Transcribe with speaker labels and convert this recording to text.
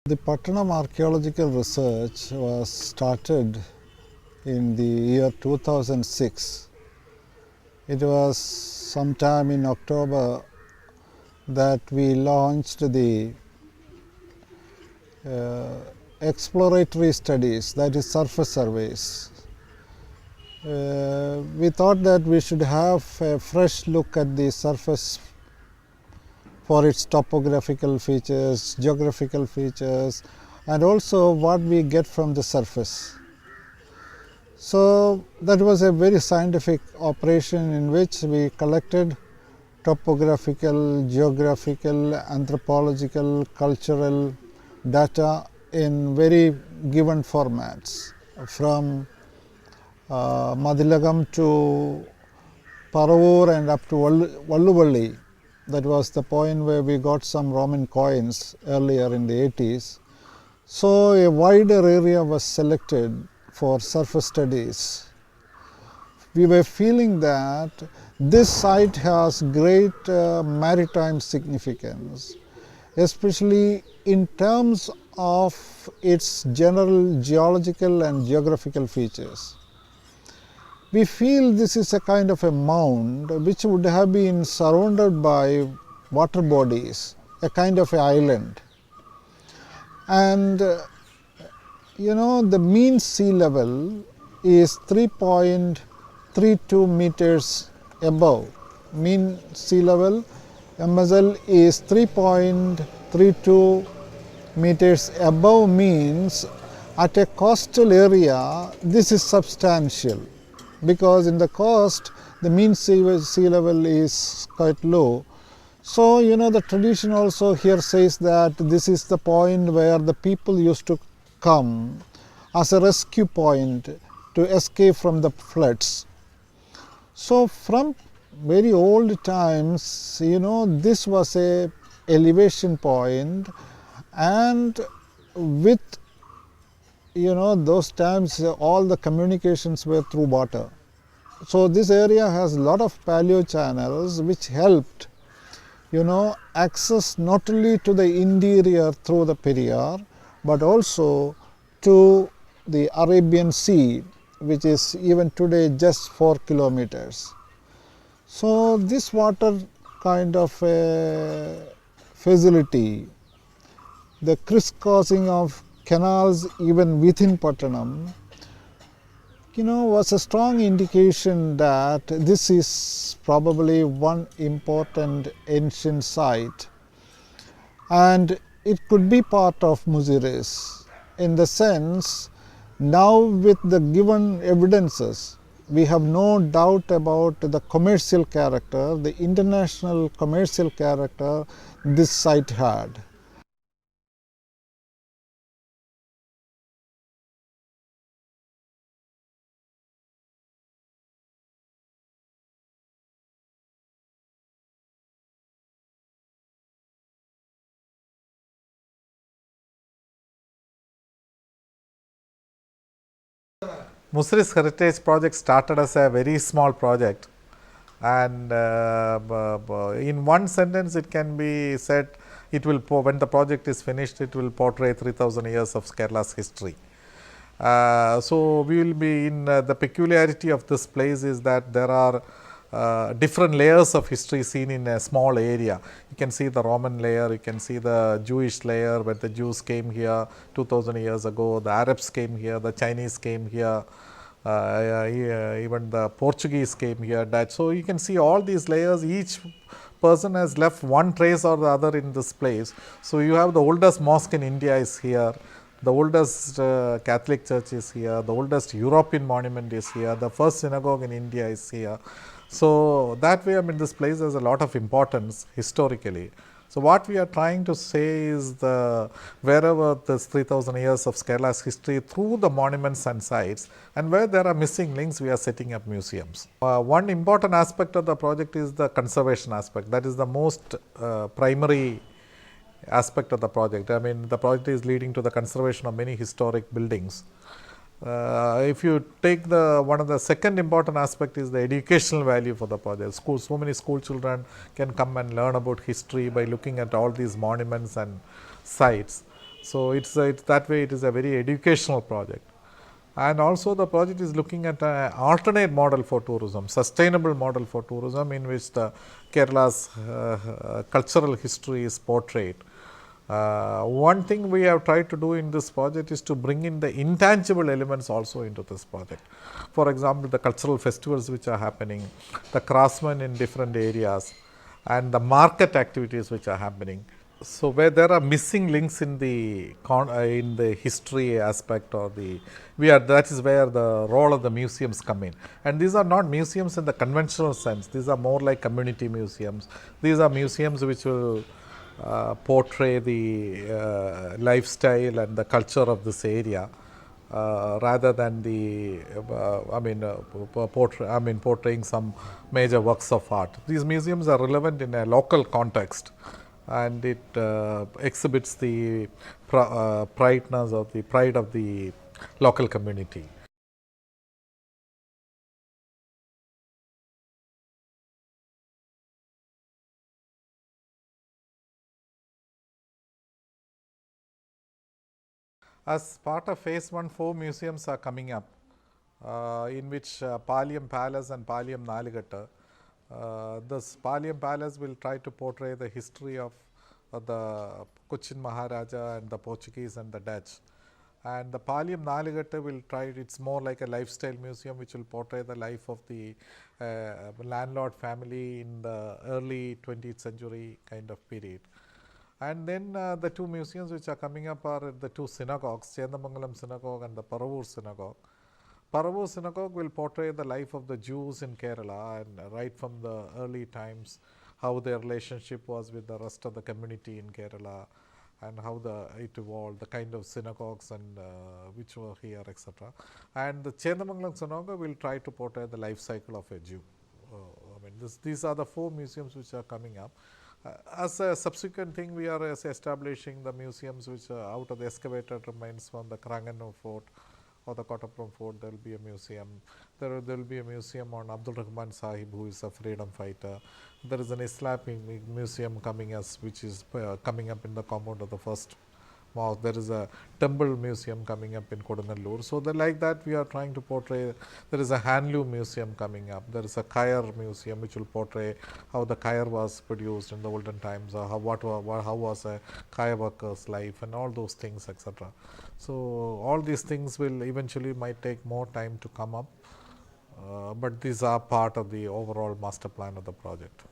Speaker 1: The Pattanam archaeological research was started in the year 2006. It was sometime in October that we launched the exploratory studies, that is surface surveys. We thought that we should have a fresh look at the surface for its topographical features, geographical features, and also what we get from the surface. So that was a very scientific operation in which we collected topographical, geographical, anthropological, cultural data in very given formats, from Madilagam to Paravur and up to Valluvalli. That was the point where we got some Roman coins earlier in the 80s. So a wider area was selected for surface studies. We were feeling that this site has great maritime significance, especially in terms of its general geological and geographical features. We feel this is a kind of a mound which would have been surrounded by water bodies, a kind of an island. And the mean sea level is 3.32 meters above. Mean sea level MSL is 3.32 meters above, means at a coastal area this is substantial, because in the coast the mean sea level is quite low. So the tradition also here says that this is the point where the people used to come as a rescue point to escape from the floods. So from very old times, this was a elevation point, and with those times all the communications were through water. So this area has a lot of paleo channels which helped access not only to the interior through the Periyar, but also to the Arabian Sea, which is even today just 4 kilometers. So this water kind of a facility, the crisscrossing of canals even within Pattanam, was a strong indication that this is probably one important ancient site, and it could be part of Muziris. In the sense, now with the given evidences, we have no doubt about the commercial character, the international commercial character this site had.
Speaker 2: Muziris Heritage Project started as a very small project, and in one sentence it can be said, when the project is finished, it will portray 3000 years of Kerala's history. So we will be in the peculiarity of this place is that there are different layers of history seen in a small area. You can see the Roman layer, you can see the Jewish layer where the Jews came here 2000 years ago, the Arabs came here, the Chinese came here, even the Portuguese came here, Dutch. So you can see all these layers, each person has left one trace or the other in this place. So you have the oldest mosque in India is here, the oldest Catholic church is here, the oldest European monument is here, the first synagogue in India is here. So that way, this place has a lot of importance historically. So what we are trying to say is wherever this 3000 years of Kerala's history through the monuments and sites, and where there are missing links, we are setting up museums. One important aspect of the project is the conservation aspect. That is the most primary aspect of the project. The project is leading to the conservation of many historic buildings. If you take one of the second important aspect is the educational value for the project. So many school children can come and learn about history by looking at all these monuments and sites. So it's that way. It is a very educational project. And also the project is looking at an alternate model for tourism, sustainable model for tourism, in which the Kerala's cultural history is portrayed. One thing we have tried to do in this project is to bring in the intangible elements also into this project. For example, the cultural festivals which are happening, the craftsmen in different areas, and the market activities which are happening. So where there are missing links in the in the history aspect, or the that is where the role of the museums come in. And these are not museums in the conventional sense. These are more like community museums. These are museums which will portray the lifestyle and the culture of this area, rather than the portraying some major works of art. These museums are relevant in a local context, and it exhibits the prideness or the pride of the local community. As part of phase 1, 4 museums are coming up, in which Palyam Palace and Palyam Nalagatta. This Palyam Palace will try to portray the history of the Cochin Maharaja and the Portuguese and the Dutch. And the Palyam Nalagatta will try, it's more like a lifestyle museum which will portray the life of the landlord family in the early 20th century kind of period. And then the two museums which are coming up are the two synagogues, Chendamangalam Synagogue and the Paravur Synagogue. Paravur Synagogue will portray the life of the Jews in Kerala, and right from the early times, how their relationship was with the rest of the community in Kerala, and how it evolved, the kind of synagogues and which were here, etc. And the Chendamangalam Synagogue will try to portray the life cycle of a Jew. These are the 4 museums which are coming up. As a subsequent thing, we are establishing the museums which are out of the excavated remains from the Kranganur Fort or the Kottappuram Fort. There will be a museum. There will be a museum on Abdul Rahman Sahib, who is a freedom fighter. There is an Islamic museum coming which is coming up in the compound of the first mosque. There is a temple museum coming up in Kodunallur. So like that we are trying to portray. There is a handloom museum coming up. There is a Kayar museum which will portray how the Kayar was produced in the olden times, or how was a Kayar worker's life, and all those things, etc. So all these things will eventually might take more time to come up, but these are part of the overall master plan of the project.